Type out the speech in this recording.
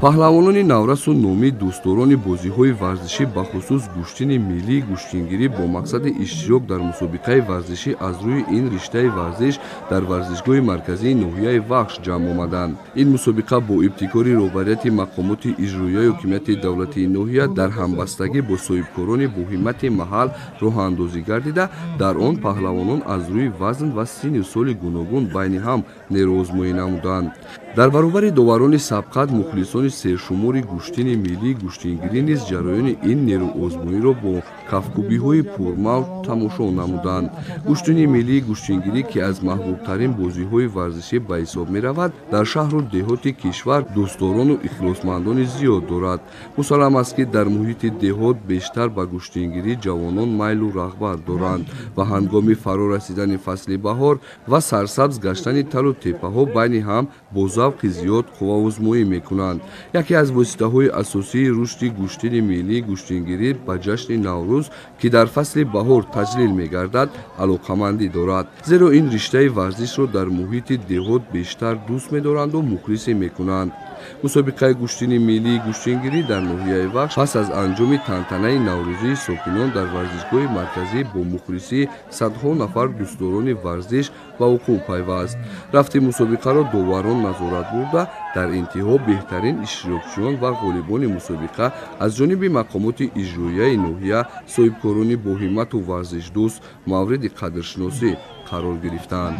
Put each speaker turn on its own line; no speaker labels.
паҳлавонони наврасу номи дӯстдорони бозиҳои варзишӣ бахусус гӯштини миллии гӯштгирӣ бо мақсади иштирок дар мусобиқаи варзишӣ аз рӯи ин риштаи варзиш дар варзишгоҳи марказии ноҳияи Вахш ҷамъ омаданд. Ин мусобиқа бо ибтикори роҳбарияти мақомоти иҷроияи ҳокимияти давлатии ноҳия дар ҳамбастагӣ бо соҳибкорони боҳиммати маҳал роҳандозӣ гардида, дар он паҳлавонон аз рӯи вазн ва синни соли гуногун байни ҳам нерӯозмоӣ намуданд. дар баробари доварони сабқат мухлисони сершумори гӯштини миллии гӯштгирӣ низ ҷараёни ин нерӯозмоиро бо кафкӯбиҳои пурмавҷ тамошо намуданд. гӯштини миллии гӯштгирӣ ки аз маҳбубтарин бозиҳои варзишӣ ба ҳисоб меравад, дар шаҳру деҳоти кишвар дӯстдорону ихлосмандони зиёд дорад. мусаллам аст ки дар муҳити деҳот бештар ба гӯштгирӣ ҷавонон майлу рағбат доранд ва ҳангоми фаро расидани фасли баҳор ва сарсабз гаштани талу теппаҳо байни ҳам бо завқи зиёд қувваозмоӣ мекунанд. яке аз воситаҳои асосии рушди гӯштини миллии гӯштгирӣ ба ҷашни наврӯз ки дар фасли баҳор таҷлил мегардад алоқамандӣ дорад, зеро ин риштаи варзишро дар муҳити деҳот бештар дӯст медоранду мухлисӣ мекунанд. мусобиқаи гӯштини миллии гӯштгирӣ дар ноҳияи Вахш пас аз анҷоми тантанаи наврӯзии сокинон дар варзишгоҳи марказӣ бо мухлисии садҳо нафар дӯстдорони варзиш ба вуқӯъ пайваст. рафти мусобиқаро доварон назорат бурда, дар интиҳо беҳтарин иштирокчиён ва ғолибони мусобиқа аз ҷониби мақомоти иҷроияи ноҳия, соҳибкорони боҳиммату варзишдӯст мавриди қадршиносӣ қарор гирифтанд.